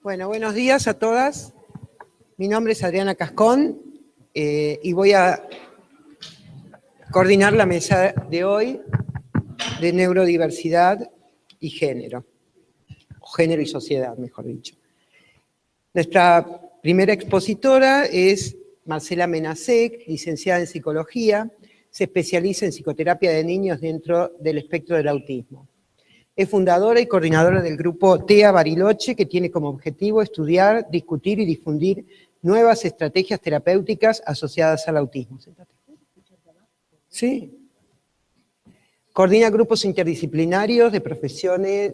Bueno, buenos días a todas. Mi nombre es Adriana Cascón y voy a coordinar la mesa de hoy de neurodiversidad y género, o género y sociedad, mejor dicho. Nuestra primera expositora es Marcela Menasek, licenciada en psicología, se especializa en psicoterapia de niños dentro del espectro del autismo. Es fundadora y coordinadora del grupo TEA Bariloche, que tiene como objetivo estudiar, discutir y difundir nuevas estrategias terapéuticas asociadas al autismo. Sí. Coordina grupos interdisciplinarios de profesionales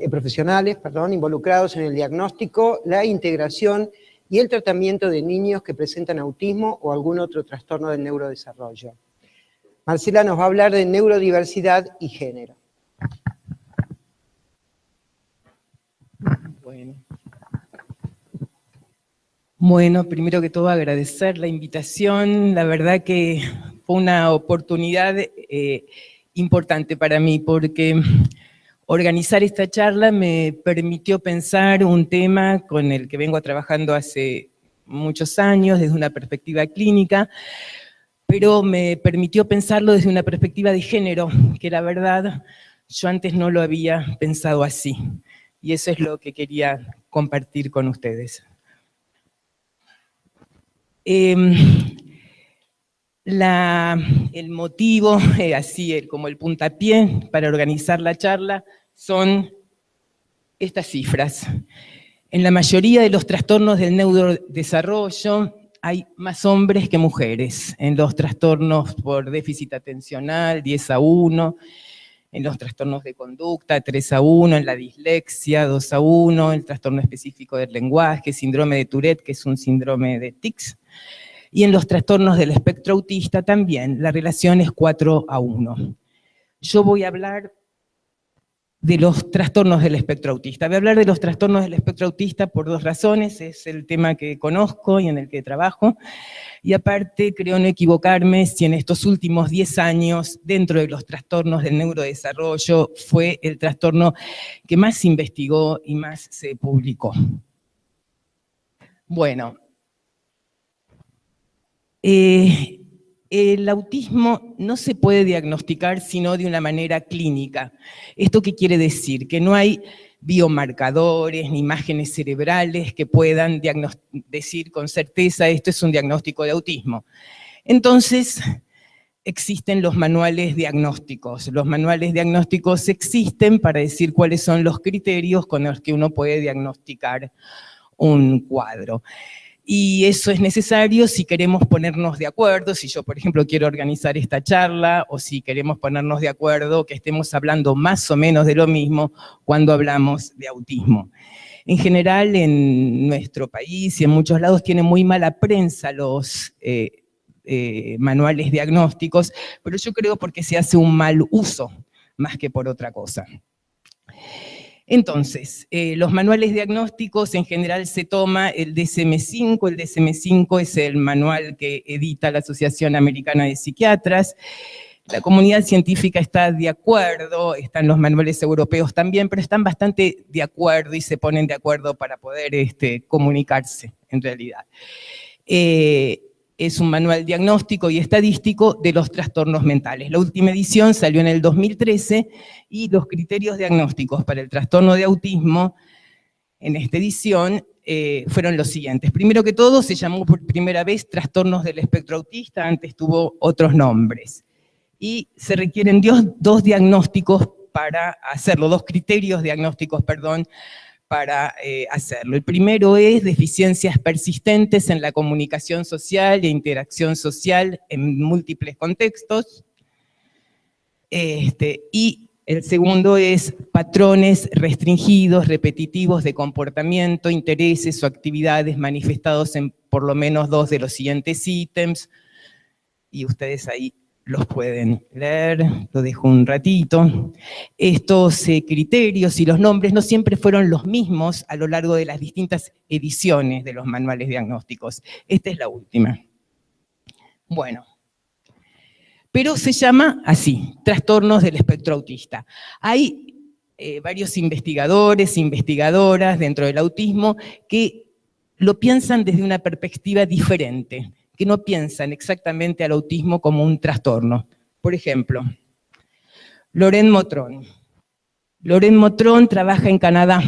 involucrados en el diagnóstico, la integración y el tratamiento de niños que presentan autismo o algún otro trastorno del neurodesarrollo. Marcela nos va a hablar de neurodiversidad y género. Bueno, primero que todo agradecer la invitación. La verdad que fue una oportunidad importante para mí porque organizar esta charla me permitió pensar un tema con el que vengo trabajando hace muchos años desde una perspectiva clínica, pero me permitió pensarlo desde una perspectiva de género, que la verdad yo antes no lo había pensado así. Y eso es lo que quería compartir con ustedes. El motivo, como el puntapié para organizar la charla, son estas cifras. En la mayoría de los trastornos del neurodesarrollo hay más hombres que mujeres. En los trastornos por déficit atencional, 10-1, en los trastornos de conducta, 3-1, en la dislexia, 2-1, el trastorno específico del lenguaje, síndrome de Tourette, que es un síndrome de tics, y en los trastornos del espectro autista también, la relación es 4-1. Yo voy a hablar de los trastornos del espectro autista. Voy a hablar de los trastornos del espectro autista por dos razones, es el tema que conozco y en el que trabajo, y aparte creo no equivocarme si en estos últimos 10 años, dentro de los trastornos del neurodesarrollo, fue el trastorno que más se investigó y más se publicó. Bueno, el autismo no se puede diagnosticar sino de una manera clínica. ¿Esto qué quiere decir? Que no hay biomarcadores ni imágenes cerebrales que puedan decir con certeza esto es un diagnóstico de autismo. Entonces, existen los manuales diagnósticos. Los manuales diagnósticos existen para decir cuáles son los criterios con los que uno puede diagnosticar un cuadro. Y eso es necesario si queremos ponernos de acuerdo, si yo, por ejemplo, quiero organizar esta charla, o si queremos ponernos de acuerdo que estemos hablando más o menos de lo mismo cuando hablamos de autismo. En general, en nuestro país y en muchos lados tienen muy mala prensa los manuales diagnósticos, pero yo creo porque se hace un mal uso, más que por otra cosa. Entonces, los manuales diagnósticos en general se toma el DSM-5, el DSM-5 es el manual que edita la Asociación Americana de Psiquiatras. La comunidad científica está de acuerdo, están los manuales europeos también, pero están bastante de acuerdo y se ponen de acuerdo para poder comunicarse, en realidad. Es un manual diagnóstico y estadístico de los trastornos mentales. La última edición salió en el 2013 y los criterios diagnósticos para el trastorno de autismo en esta edición fueron los siguientes. Primero que todo, se llamó por primera vez trastornos del espectro autista, antes tuvo otros nombres. Y se requieren dos diagnósticos para hacerlo, dos criterios diagnósticos, perdón, para hacerlo. El primero es deficiencias persistentes en la comunicación social e interacción social en múltiples contextos. Y el segundo es patrones restringidos, repetitivos de comportamiento, intereses o actividades manifestados en por lo menos 2 de los siguientes ítems. Y ustedes ahí los pueden leer, lo dejo un ratito. Estos criterios y los nombres no siempre fueron los mismos a lo largo de las distintas ediciones de los manuales diagnósticos. Esta es la última. Bueno, pero se llama así, trastornos del espectro autista. Hay varios investigadores, investigadoras dentro del autismo que lo piensan desde una perspectiva diferente, que no piensan exactamente al autismo como un trastorno. Por ejemplo, Laurent Motron. Laurent Motron trabaja en Canadá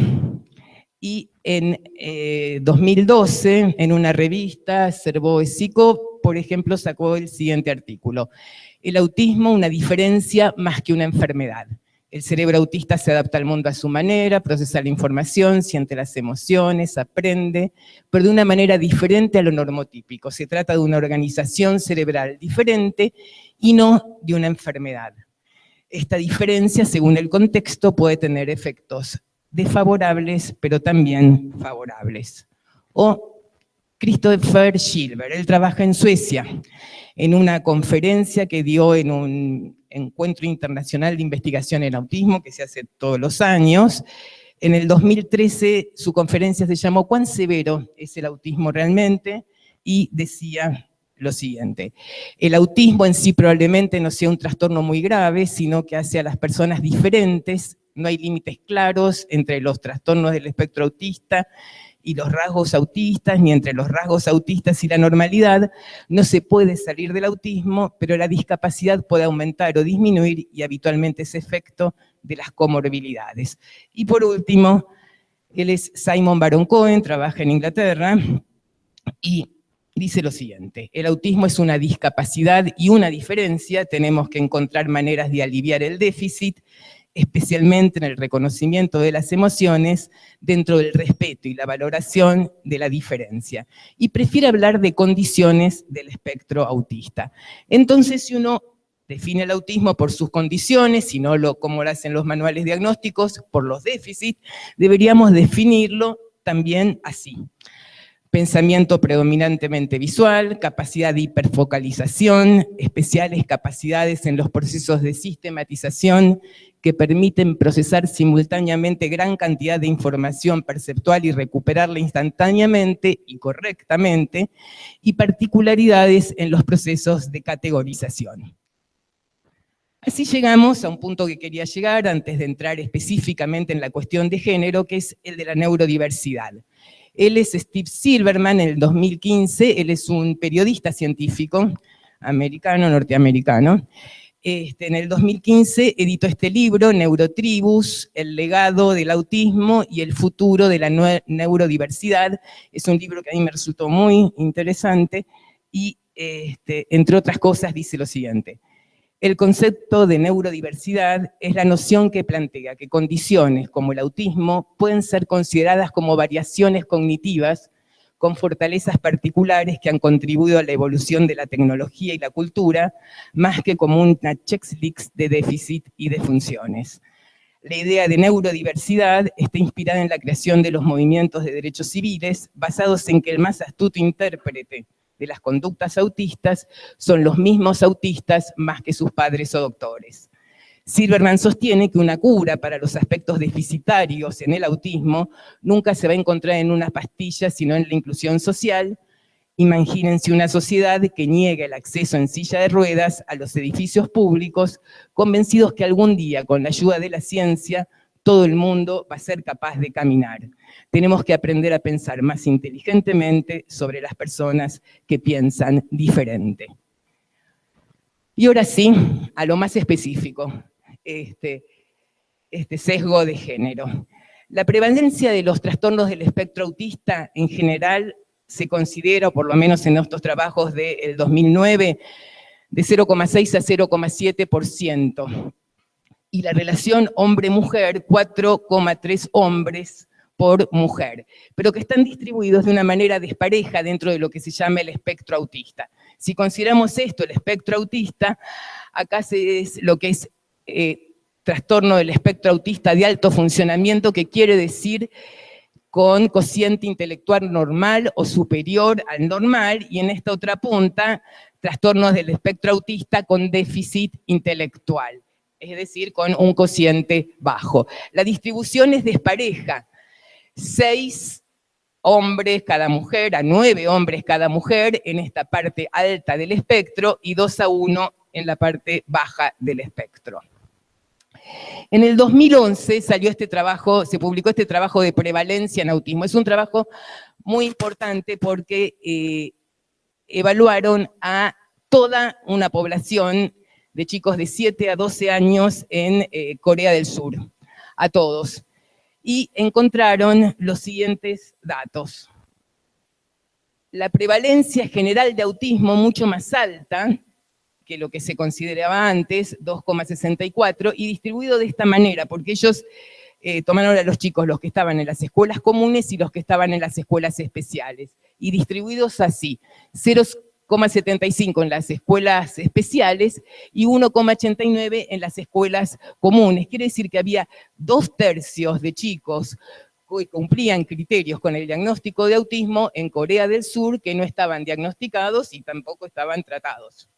y en 2012, en una revista, Cerveau et Psycho, por ejemplo, sacó el siguiente artículo: el autismo, una diferencia más que una enfermedad. El cerebro autista se adapta al mundo a su manera, procesa la información, siente las emociones, aprende, pero de una manera diferente a lo normotípico. Se trata de una organización cerebral diferente y no de una enfermedad. Esta diferencia, según el contexto, puede tener efectos desfavorables, pero también favorables. O Christopher Silver, él trabaja en Suecia, en una conferencia que dio en un encuentro internacional de investigación en autismo que se hace todos los años. En el 2013 su conferencia se llamó ¿Cuán severo es el autismo realmente? Y decía lo siguiente: el autismo en sí probablemente no sea un trastorno muy grave, sino que hace a las personas diferentes. No hay límites claros entre los trastornos del espectro autista y los rasgos autistas, ni entre los rasgos autistas y la normalidad. No se puede salir del autismo, pero la discapacidad puede aumentar o disminuir, y habitualmente es efecto de las comorbilidades. Y por último, él es Simon Baron-Cohen, trabaja en Inglaterra, y dice lo siguiente: el autismo es una discapacidad y una diferencia. Tenemos que encontrar maneras de aliviar el déficit, especialmente en el reconocimiento de las emociones, dentro del respeto y la valoración de la diferencia. Y prefiere hablar de condiciones del espectro autista. Entonces, si uno define el autismo por sus condiciones, y no como lo hacen los manuales diagnósticos, por los déficits, deberíamos definirlo también así: pensamiento predominantemente visual, capacidad de hiperfocalización, especiales capacidades en los procesos de sistematización que permiten procesar simultáneamente gran cantidad de información perceptual y recuperarla instantáneamente y correctamente, y particularidades en los procesos de categorización. Así llegamos a un punto que quería llegar antes de entrar específicamente en la cuestión de género, que es el de la neurodiversidad. Él es Steve Silberman. En el 2015, él es un periodista científico norteamericano. En el 2015 editó este libro, Neurotribus, el legado del autismo y el futuro de la neurodiversidad. Es un libro que a mí me resultó muy interesante y, entre otras cosas, dice lo siguiente: el concepto de neurodiversidad es la noción que plantea que condiciones como el autismo pueden ser consideradas como variaciones cognitivas con fortalezas particulares que han contribuido a la evolución de la tecnología y la cultura, más que como una checklist de déficit y de funciones. La idea de neurodiversidad está inspirada en la creación de los movimientos de derechos civiles, basados en que el más astuto intérprete de las conductas autistas son los mismos autistas más que sus padres o doctores. Silberman sostiene que una cura para los aspectos deficitarios en el autismo nunca se va a encontrar en unas pastillas, sino en la inclusión social. Imagínense una sociedad que niega el acceso en silla de ruedas a los edificios públicos, convencidos que algún día, con la ayuda de la ciencia, todo el mundo va a ser capaz de caminar. Tenemos que aprender a pensar más inteligentemente sobre las personas que piensan diferente. Y ahora sí, a lo más específico, este sesgo de género. La prevalencia de los trastornos del espectro autista en general se considera, o por lo menos en estos trabajos del 2009, de 0,6 a 0,7%. Y la relación hombre-mujer, 4,3 hombres por mujer, pero que están distribuidos de una manera despareja dentro de lo que se llama el espectro autista. Si consideramos esto, el espectro autista, acá es lo que es trastorno del espectro autista de alto funcionamiento, que quiere decir con cociente intelectual normal o superior al normal, y en esta otra punta, trastornos del espectro autista con déficit intelectual, es decir, con un cociente bajo. La distribución es despareja: 6 hombres cada mujer a 9 hombres cada mujer en esta parte alta del espectro y 2 a 1 en la parte baja del espectro. En el 2011 salió este trabajo, se publicó este trabajo de prevalencia en autismo. Es un trabajo muy importante porque evaluaron a toda una población de chicos de 7 a 12 años en Corea del Sur, a todos. Y encontraron los siguientes datos. La prevalencia general de autismo mucho más alta que lo que se consideraba antes, 2,64, y distribuido de esta manera, porque ellos tomaron a los chicos, los que estaban en las escuelas comunes y los que estaban en las escuelas especiales, y distribuidos así, 0,75 en las escuelas especiales y 1,89 en las escuelas comunes. Quiere decir que había 2/3 de chicos que cumplían criterios con el diagnóstico de autismo en Corea del Sur que no estaban diagnosticados y tampoco estaban tratados.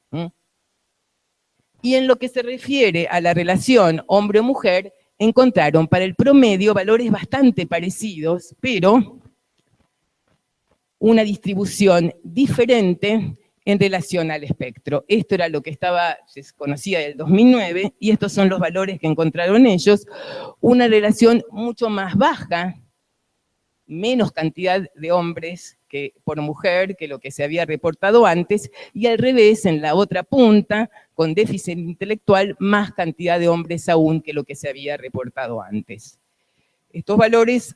Y en lo que se refiere a la relación hombre-mujer, encontraron para el promedio valores bastante parecidos, pero una distribución diferente en relación al espectro. Esto era lo que se conocía del 2009, y estos son los valores que encontraron ellos, una relación mucho más baja, menos cantidad de hombres por mujer que lo que se había reportado antes, y al revés, en la otra punta, con déficit intelectual, más cantidad de hombres aún que lo que se había reportado antes. Estos valores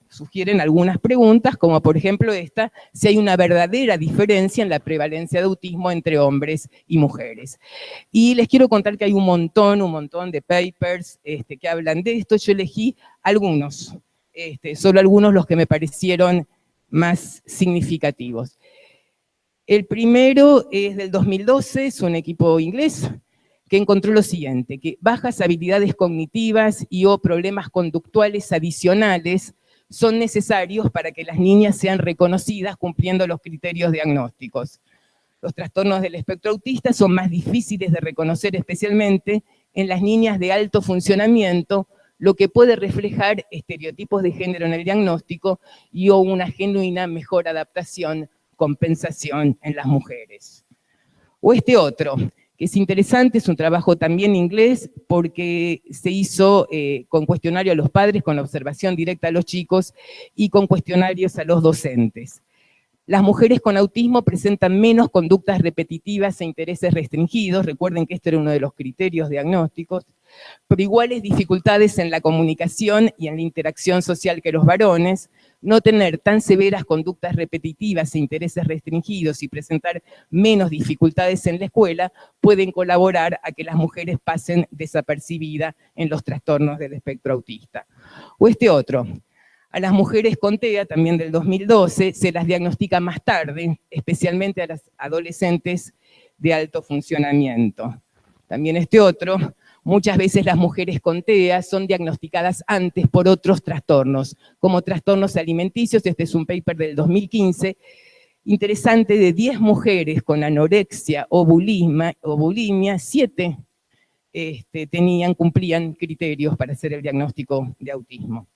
sugieren algunas preguntas, como por ejemplo esta, si hay una verdadera diferencia en la prevalencia de autismo entre hombres y mujeres. Y les quiero contar que hay un montón de papers que hablan de esto. Yo elegí algunos, solo algunos los que me parecieron más significativos. El primero es del 2012, es un equipo inglés que encontró lo siguiente, que bajas habilidades cognitivas y o problemas conductuales adicionales son necesarios para que las niñas sean reconocidas cumpliendo los criterios diagnósticos. Los trastornos del espectro autista son más difíciles de reconocer, especialmente en las niñas de alto funcionamiento, lo que puede reflejar estereotipos de género en el diagnóstico y o una genuina mejor adaptación, compensación en las mujeres. O este otro, que es interesante, es un trabajo también inglés, porque se hizo con cuestionario a los padres, con observación directa a los chicos y con cuestionarios a los docentes. Las mujeres con autismo presentan menos conductas repetitivas e intereses restringidos, recuerden que este era uno de los criterios diagnósticos, pero iguales dificultades en la comunicación y en la interacción social que los varones, no tener tan severas conductas repetitivas e intereses restringidos y presentar menos dificultades en la escuela pueden colaborar a que las mujeres pasen desapercibidas en los trastornos del espectro autista. O este otro, a las mujeres con TEA, también del 2012, se las diagnostica más tarde, especialmente a las adolescentes de alto funcionamiento. También este otro, muchas veces las mujeres con TEA son diagnosticadas antes por otros trastornos, como trastornos alimenticios. Este es un paper del 2015, interesante, de 10 mujeres con anorexia o bulimia, 7 cumplían criterios para hacer el diagnóstico de autismo.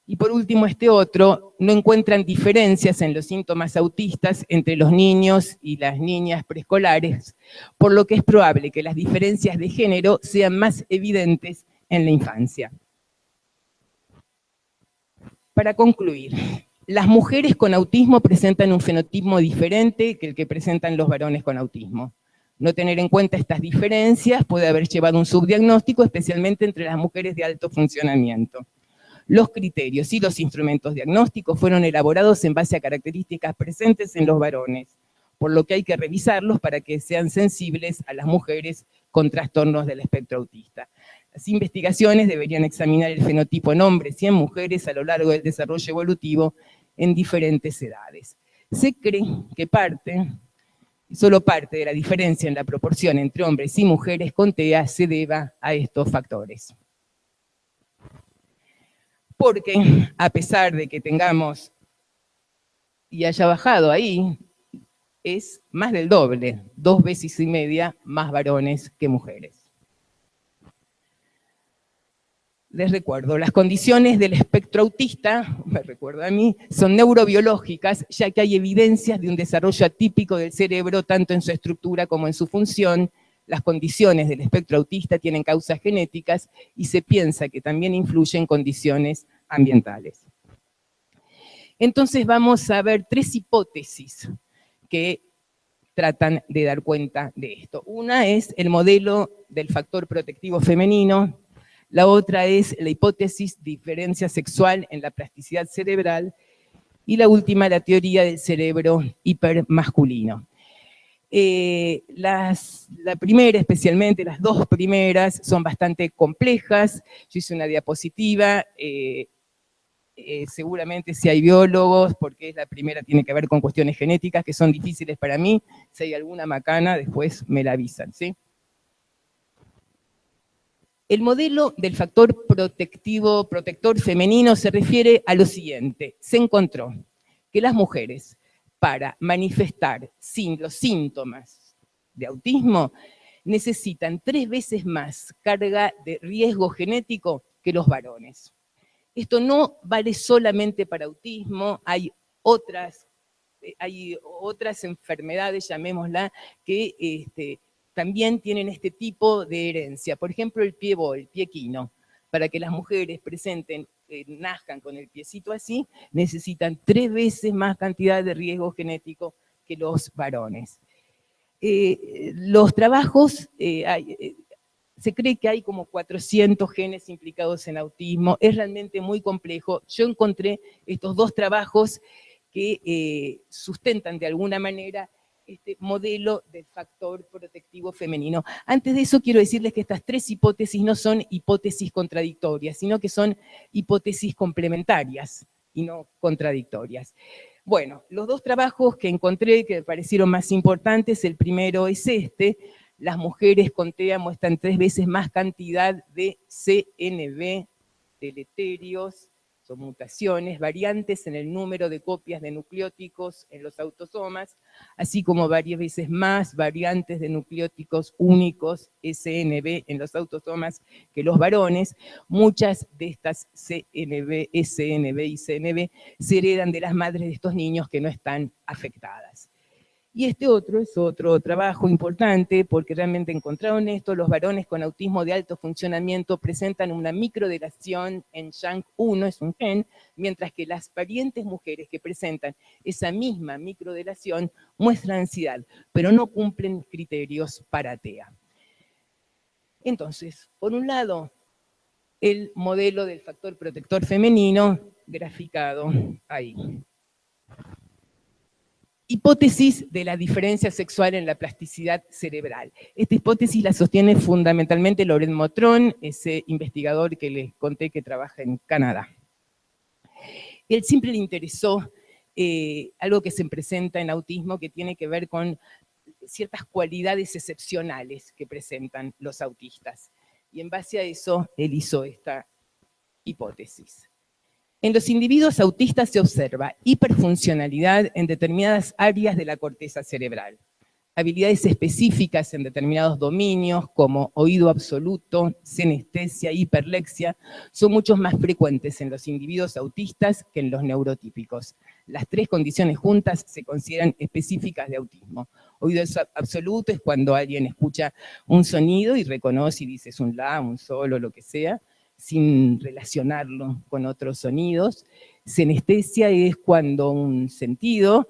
Y por último, este otro, no encuentran diferencias en los síntomas autistas entre los niños y las niñas preescolares, por lo que es probable que las diferencias de género sean más evidentes en la infancia. Para concluir, las mujeres con autismo presentan un fenotipo diferente que el que presentan los varones con autismo. No tener en cuenta estas diferencias puede haber llevado a un subdiagnóstico, especialmente entre las mujeres de alto funcionamiento. Los criterios y los instrumentos diagnósticos fueron elaborados en base a características presentes en los varones, por lo que hay que revisarlos para que sean sensibles a las mujeres con trastornos del espectro autista. Las investigaciones deberían examinar el fenotipo en hombres y en mujeres a lo largo del desarrollo evolutivo en diferentes edades. Se cree que solo parte de la diferencia en la proporción entre hombres y mujeres con TEA se deba a estos factores. Porque a pesar de que tengamos y haya bajado ahí, es más del doble, 2,5 veces más varones que mujeres. Les recuerdo, las condiciones del espectro autista, me recuerdo a mí, son neurobiológicas, ya que hay evidencias de un desarrollo atípico del cerebro, tanto en su estructura como en su función. las condiciones del espectro autista tienen causas genéticas y se piensa que también influyen condiciones ambientales. Entonces vamos a ver 3 hipótesis que tratan de dar cuenta de esto. Una es el modelo del factor protectivo femenino, la otra es la hipótesis diferencia sexual en la plasticidad cerebral, y la última, la teoría del cerebro hipermasculino. La primera, especialmente las 2 primeras, son bastante complejas. Yo hice una diapositiva, seguramente si hay biólogos, porque la primera tiene que ver con cuestiones genéticas que son difíciles para mí. Si hay alguna macana, después me la avisan, ¿sí? El modelo del factor protector femenino se refiere a lo siguiente. Se encontró que las mujeres, para manifestar los síntomas de autismo, necesitan 3 veces más carga de riesgo genético que los varones. Esto no vale solamente para autismo, hay otras enfermedades, llamémosla, que también tienen este tipo de herencia. Por ejemplo, el pie equino. Para que las mujeres nazcan con el piecito así, necesitan 3 veces más cantidad de riesgo genético que los varones. Los trabajos, se cree que hay como 400 genes implicados en autismo, es realmente muy complejo. Yo encontré estos 2 trabajos que sustentan de alguna manera este modelo del factor protectivo femenino. Antes de eso quiero decirles que estas 3 hipótesis no son hipótesis contradictorias, sino que son hipótesis complementarias y no contradictorias. Bueno, los 2 trabajos que encontré que me parecieron más importantes, el primero es este: las mujeres con TEA muestran 3 veces más cantidad de CNV deleterios, son mutaciones, variantes en el número de copias de nucleóticos en los autosomas, así como varias veces más variantes de nucleóticos únicos SNV en los autosomas que los varones. Muchas de estas CNV, SNV y CNV se heredan de las madres de estos niños que no están afectadas. Y este otro es otro trabajo importante porque realmente encontraron esto: los varones con autismo de alto funcionamiento presentan una microdeleción en SHANK1, es un gen, mientras que las parientes mujeres que presentan esa misma microdeleción muestran ansiedad, pero no cumplen criterios para TEA. Entonces, por un lado, el modelo del factor protector femenino, graficado ahí. Hipótesis de la diferencia sexual en la plasticidad cerebral. Esta hipótesis la sostiene fundamentalmente Laurent Motron, ese investigador que les conté que trabaja en Canadá. Él siempre le interesó algo que se presenta en autismo que tiene que ver con ciertas cualidades excepcionales que presentan los autistas. Y en base a eso, él hizo esta hipótesis. En los individuos autistas se observa hiperfuncionalidad en determinadas áreas de la corteza cerebral. Habilidades específicas en determinados dominios, como oído absoluto, sinestesia e hiperlexia, son mucho más frecuentes en los individuos autistas que en los neurotípicos. Las 3 condiciones juntas se consideran específicas de autismo. Oído absoluto es cuando alguien escucha un sonido y reconoce y dice es un la, un sol o lo que sea, sin relacionarlo con otros sonidos. Sinestesia es cuando un sentido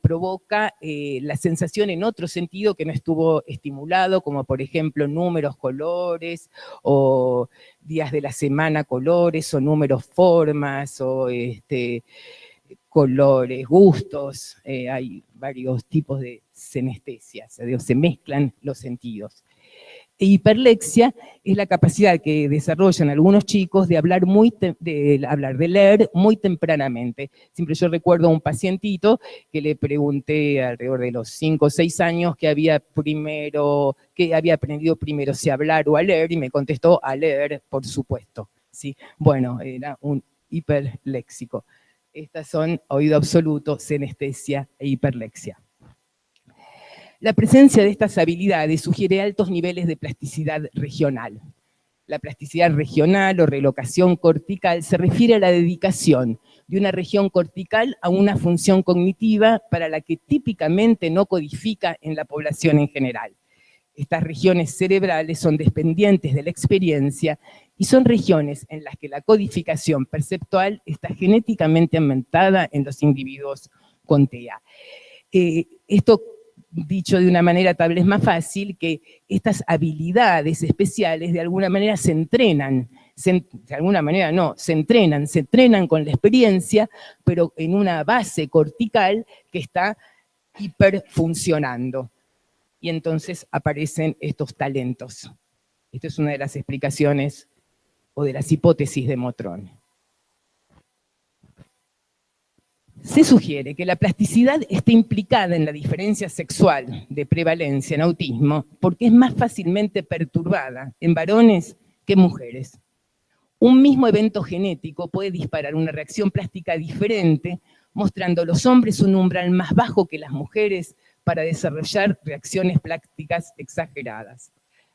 provoca la sensación en otro sentido que no estuvo estimulado, como por ejemplo números, colores, o días de la semana, colores, o números, formas, o colores, gustos. Hay varios tipos de sinestesias, se mezclan los sentidos. Hiperlexia es la capacidad que desarrollan algunos chicos de hablar, de leer muy tempranamente. Siempre yo recuerdo a un pacientito que le pregunté alrededor de los 5 o 6 años que había aprendido primero, si a hablar o a leer, y me contestó a leer, por supuesto. ¿Sí? Bueno, era un hiperléxico. Estas son oído absoluto, sinestesia e hiperlexia. La presencia de estas habilidades sugiere altos niveles de plasticidad regional. La plasticidad regional o relocación cortical se refiere a la dedicación de una región cortical a una función cognitiva para la que típicamente no codifica en la población en general. Estas regiones cerebrales son dependientes de la experiencia y son regiones en las que la codificación perceptual está genéticamente aumentada en los individuos con TEA. Esto dicho de una manera tal vez más fácil, que estas habilidades especiales de alguna manera se entrenan, de alguna manera no, se entrenan con la experiencia, pero en una base cortical que está hiperfuncionando. Y entonces aparecen estos talentos. Esta es una de las explicaciones o de las hipótesis de Motrón. Se sugiere que la plasticidad está implicada en la diferencia sexual de prevalencia en autismo porque es más fácilmente perturbada en varones que en mujeres. Un mismo evento genético puede disparar una reacción plástica diferente, mostrando a los hombres un umbral más bajo que las mujeres para desarrollar reacciones plásticas exageradas.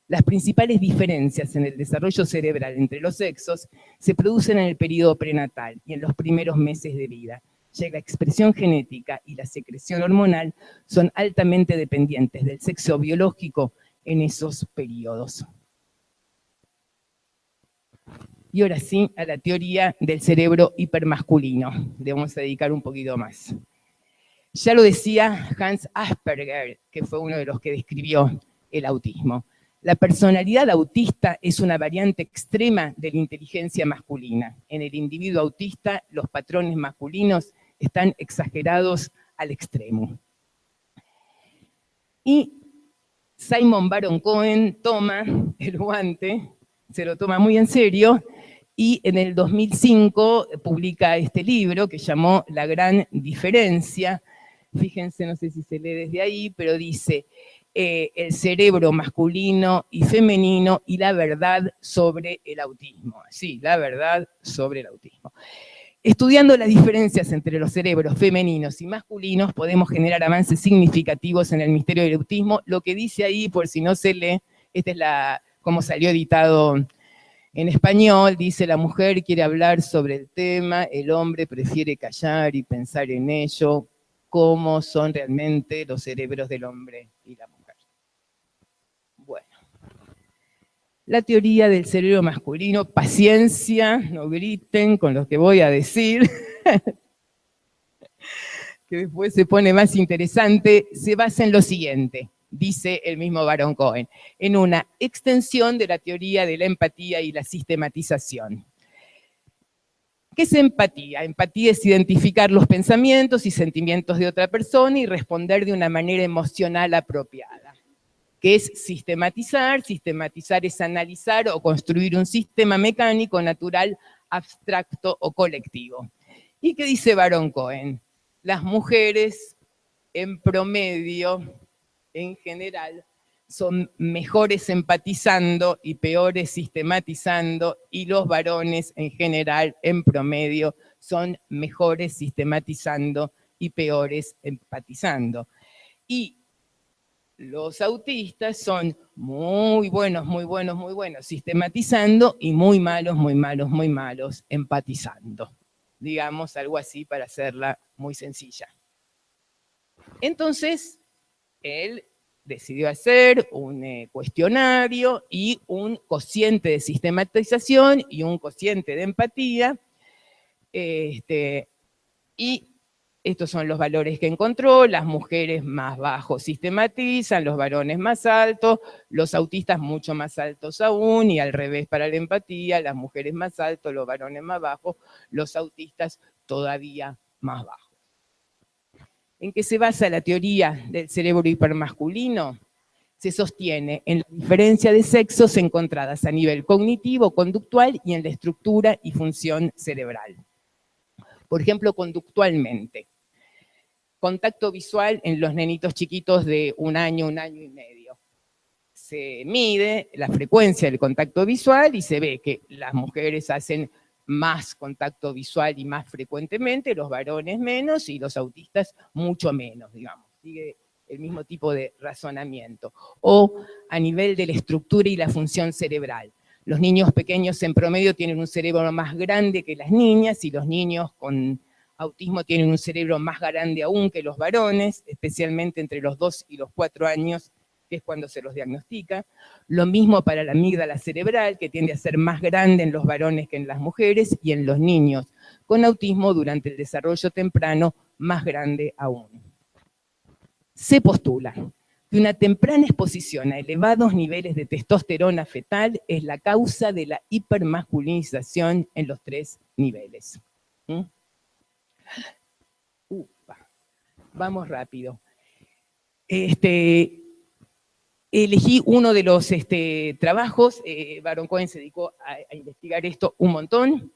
Las principales diferencias en el desarrollo cerebral entre los sexos se producen en el periodo prenatal y en los primeros meses de vida, ya que la expresión genética y la secreción hormonal son altamente dependientes del sexo biológico en esos periodos. Y ahora sí, a la teoría del cerebro hipermasculino. Le vamos a dedicar un poquito más. Ya lo decía Hans Asperger, que fue uno de los que describió el autismo. La personalidad autista es una variante extrema de la inteligencia masculina. En el individuo autista, los patrones masculinos están exagerados al extremo. Y Simon Baron-Cohen toma el guante, se lo toma muy en serio, y en el 2005 publica este libro que llamó La Gran Diferencia. Fíjense, no sé si se lee desde ahí, pero dice el cerebro masculino y femenino y la verdad sobre el autismo. Sí, la verdad sobre el autismo. Estudiando las diferencias entre los cerebros femeninos y masculinos, podemos generar avances significativos en el misterio del autismo. Lo que dice ahí, por si no se lee, esta es como salió editado en español, dice: la mujer quiere hablar sobre el tema, el hombre prefiere callar y pensar en ello, cómo son realmente los cerebros del hombre y la mujer. Bueno. La teoría del cerebro masculino, paciencia, no griten con lo que voy a decir, que después se pone más interesante, se basa en lo siguiente, dice el mismo Baron-Cohen, en una extensión de la teoría de la empatía y la sistematización. ¿Qué es empatía? Empatía es identificar los pensamientos y sentimientos de otra persona y responder de una manera emocional apropiada. Que es sistematizar. Sistematizar es analizar o construir un sistema mecánico, natural, abstracto o colectivo. ¿Y qué dice Baron-Cohen? Las mujeres, en promedio, en general, son mejores empatizando y peores sistematizando, y los varones, en general, en promedio, son mejores sistematizando y peores empatizando. Y los autistas son muy buenos sistematizando y muy malos empatizando. Digamos algo así para hacerla muy sencilla. Entonces, él decidió hacer un cuestionario y un cociente de sistematización y un cociente de empatía. Y estos son los valores que encontró: las mujeres más bajos sistematizan, los varones más altos, los autistas mucho más altos aún, y al revés para la empatía, las mujeres más altos, los varones más bajos, los autistas todavía más bajos. ¿En qué se basa la teoría del cerebro hipermasculino? Se sostiene en la diferencia de sexos encontradas a nivel cognitivo, conductual y en la estructura y función cerebral. Por ejemplo, conductualmente. Contacto visual en los nenitos chiquitos de un año y medio. Se mide la frecuencia del contacto visual y se ve que las mujeres hacen más contacto visual y más frecuentemente, los varones menos y los autistas mucho menos, digamos. Sigue el mismo tipo de razonamiento. O a nivel de la estructura y la función cerebral. Los niños pequeños en promedio tienen un cerebro más grande que las niñas, y los niños con autismo tienen un cerebro más grande aún que los varones, especialmente entre los 2 y los 4 años que es cuando se los diagnostica. Lo mismo para la amígdala cerebral, que tiende a ser más grande en los varones que en las mujeres, y en los niños con autismo durante el desarrollo temprano, más grande aún. Se postula que una temprana exposición a elevados niveles de testosterona fetal es la causa de la hipermasculinización en los 3 niveles. Vamos rápido. Elegí uno de los trabajos, Baron Cohen se dedicó a investigar esto un montón.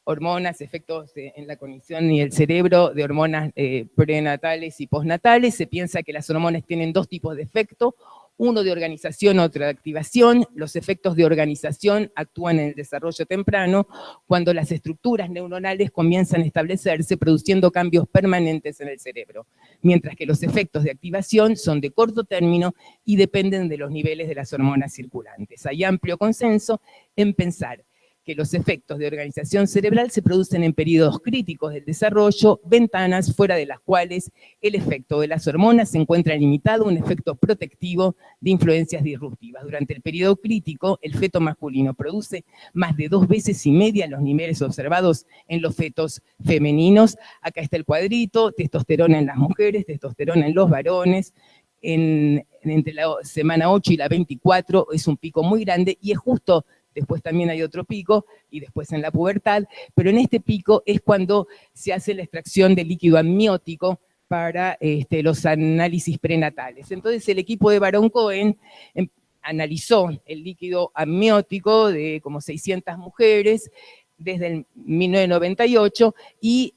Hormonas, efectos en la cognición y el cerebro de hormonas prenatales y postnatales. Se piensa que las hormonas tienen 2 tipos de efecto, uno de organización, otro de activación. Los efectos de organización actúan en el desarrollo temprano, cuando las estructuras neuronales comienzan a establecerse, produciendo cambios permanentes en el cerebro, mientras que los efectos de activación son de corto término y dependen de los niveles de las hormonas circulantes. Hay amplio consenso en pensar que los efectos de organización cerebral se producen en periodos críticos del desarrollo, ventanas fuera de las cuales el efecto de las hormonas se encuentra limitado a un efecto protectivo de influencias disruptivas. Durante el periodo crítico, el feto masculino produce más de 2,5 veces los niveles observados en los fetos femeninos. Acá está el cuadrito: testosterona en las mujeres, testosterona en los varones. Entre la semana 8 y la 24 es un pico muy grande, y es justo. Después también hay otro pico, y después en la pubertad, pero en este pico es cuando se hace la extracción de líquido amniótico para los análisis prenatales. Entonces el equipo de Baron Cohen analizó el líquido amniótico de como 600 mujeres desde el 1998, y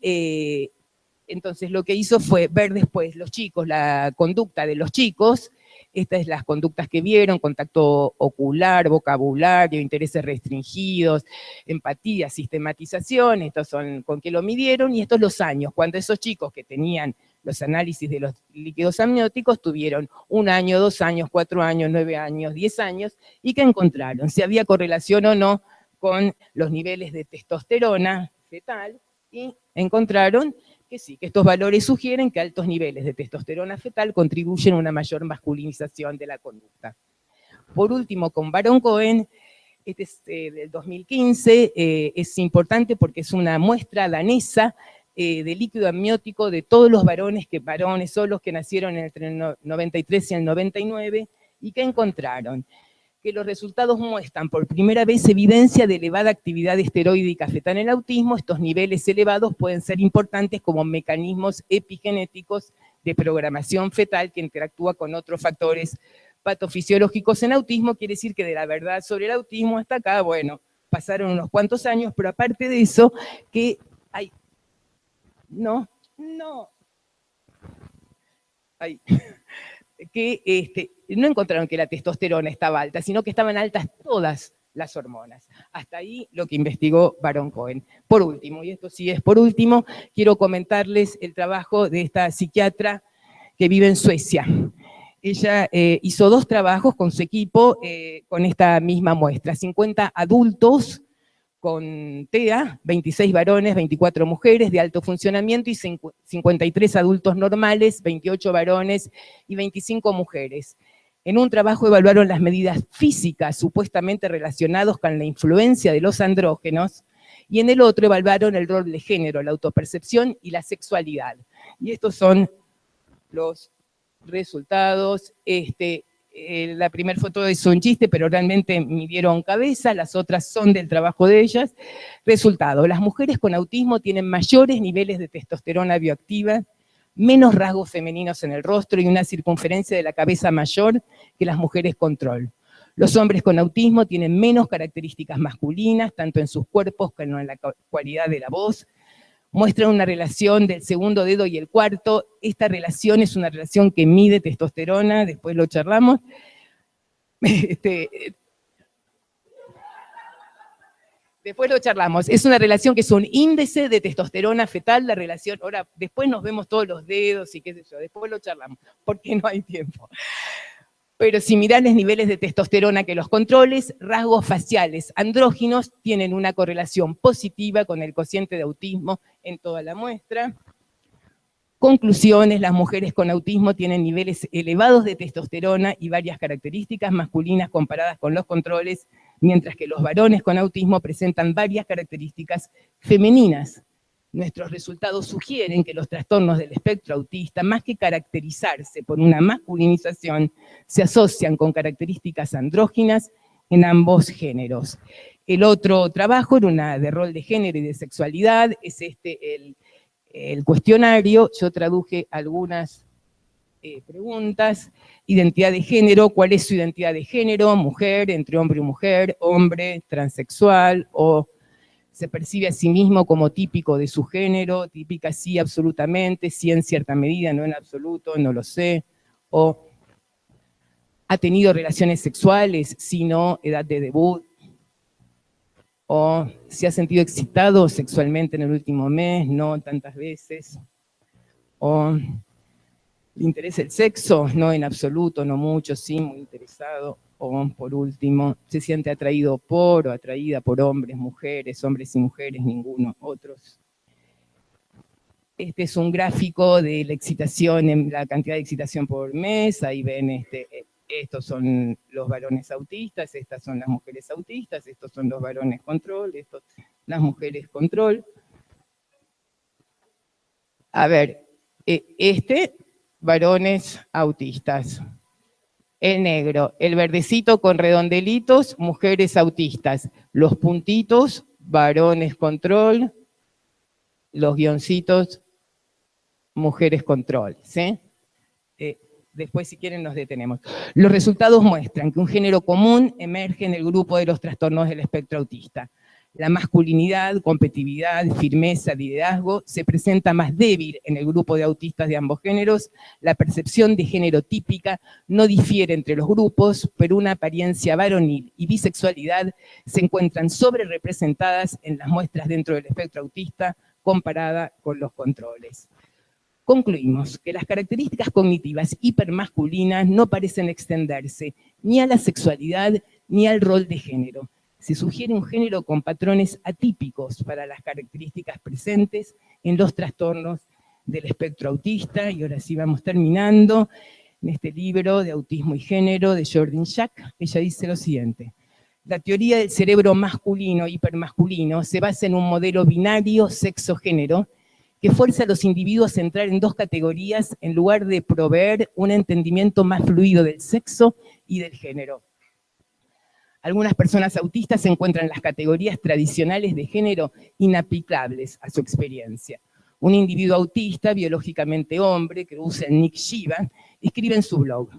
entonces lo que hizo fue ver después los chicos, la conducta de los chicos. Estas son las conductas que vieron: contacto ocular, vocabulario, intereses restringidos, empatía, sistematización. Estos son con qué lo midieron, y estos los años, cuando esos chicos que tenían los análisis de los líquidos amnióticos tuvieron 1 año, 2 años, 4 años, 9 años, 10 años, y que encontraron si había correlación o no con los niveles de testosterona fetal, y encontraron que sí, que estos valores sugieren que altos niveles de testosterona fetal contribuyen a una mayor masculinización de la conducta. Por último, con Baron Cohen, este es del 2015, es importante porque es una muestra danesa de líquido amniótico de todos los varones son los que nacieron entre el 93 y el 99, y que encontraron que los resultados muestran por primera vez evidencia de elevada actividad esteroídica fetal en el autismo. Estos niveles elevados pueden ser importantes como mecanismos epigenéticos de programación fetal que interactúa con otros factores patofisiológicos en autismo. Quiere decir que de la verdad sobre el autismo hasta acá, bueno, pasaron unos cuantos años, pero aparte de eso, que hay... que no encontraron que la testosterona estaba alta, sino que estaban altas todas las hormonas. Hasta ahí lo que investigó Baron Cohen. Por último, y esto sí es por último, quiero comentarles el trabajo de esta psiquiatra que vive en Suecia. Ella hizo 2 trabajos con su equipo con esta misma muestra: 50 adultos con TEA, 26 varones, 24 mujeres de alto funcionamiento, y 53 adultos normales, 28 varones y 25 mujeres. En un trabajo evaluaron las medidas físicas supuestamente relacionadas con la influencia de los andrógenos, y en el otro evaluaron el rol de género, la autopercepción y la sexualidad. Y estos son los resultados. La primera foto es un chiste, pero realmente midieron cabeza, las otras son del trabajo de ellas. Resultado: las mujeres con autismo tienen mayores niveles de testosterona bioactiva, menos rasgos femeninos en el rostro y una circunferencia de la cabeza mayor que las mujeres control. Los hombres con autismo tienen menos características masculinas, tanto en sus cuerpos como en la cualidad de la voz. Muestran una relación del segundo dedo y el cuarto. Esta relación es una relación que mide testosterona, después lo charlamos. Después lo charlamos. Es una relación que es un índice de testosterona fetal, la relación. Ahora, después nos vemos todos los dedos y qué sé yo, después lo charlamos, porque no hay tiempo. Pero similares niveles de testosterona que los controles, rasgos faciales andróginos tienen una correlación positiva con el cociente de autismo en toda la muestra. Conclusiones: las mujeres con autismo tienen niveles elevados de testosterona y varias características masculinas comparadas con los controles, mientras que los varones con autismo presentan varias características femeninas. Nuestros resultados sugieren que los trastornos del espectro autista, más que caracterizarse por una masculinización, se asocian con características andróginas en ambos géneros. El otro trabajo era una de rol de género y de sexualidad, es el cuestionario. Yo traduje algunas preguntas. Identidad de género: ¿cuál es su identidad de género? Mujer, entre hombre y mujer, hombre, transexual, o se percibe a sí mismo como típico de su género, típica sí, absolutamente, sí en cierta medida, no en absoluto, no lo sé, o ha tenido relaciones sexuales, sí, no, edad de debut, o se ha sentido excitado sexualmente en el último mes, no tantas veces, o le interesa el sexo, no en absoluto, no mucho, sí, muy interesado, o por último, se siente atraído por o atraída por hombres, mujeres, hombres y mujeres, ninguno, otros. Este es un gráfico de la excitación, en la cantidad de excitación por mes. Ahí ven, estos son los varones autistas, estas son las mujeres autistas, estos son los varones control, estos las mujeres control. A ver, varones autistas. El negro, el verdecito con redondelitos, mujeres autistas. Los puntitos, varones control. Los guioncitos, mujeres control, ¿sí? Después, si quieren, nos detenemos. Los resultados muestran que un género común emerge en el grupo de los trastornos del espectro autista. La masculinidad, competitividad, firmeza, liderazgo se presenta más débil en el grupo de autistas de ambos géneros. La percepción de género típica no difiere entre los grupos, pero una apariencia varonil y bisexualidad se encuentran sobre representadas en las muestras dentro del espectro autista comparada con los controles. Concluimos que las características cognitivas hipermasculinas no parecen extenderse ni a la sexualidad ni al rol de género. Se sugiere un género con patrones atípicos para las características presentes en los trastornos del espectro autista. Y ahora sí vamos terminando. En este libro de Autismo y Género de Jordan Jack, ella dice lo siguiente: la teoría del cerebro masculino hipermasculino se basa en un modelo binario sexo-género que fuerza a los individuos a entrar en dos categorías en lugar de proveer un entendimiento más fluido del sexo y del género. Algunas personas autistas encuentran las categorías tradicionales de género inaplicables a su experiencia. Un individuo autista, biológicamente hombre, que usa el nick Shiva, escribe en su blog: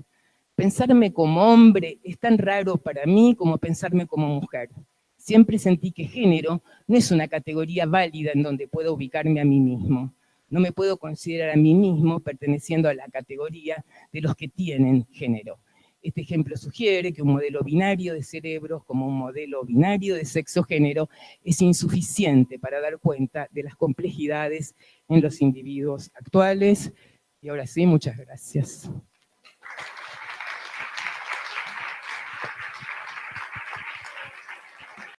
pensarme como hombre es tan raro para mí como pensarme como mujer. Siempre sentí que género no es una categoría válida en donde puedo ubicarme a mí mismo. No me puedo considerar a mí mismo perteneciendo a la categoría de los que tienen género. Este ejemplo sugiere que un modelo binario de cerebros como un modelo binario de sexo-género es insuficiente para dar cuenta de las complejidades en los individuos actuales. Y ahora sí, muchas gracias.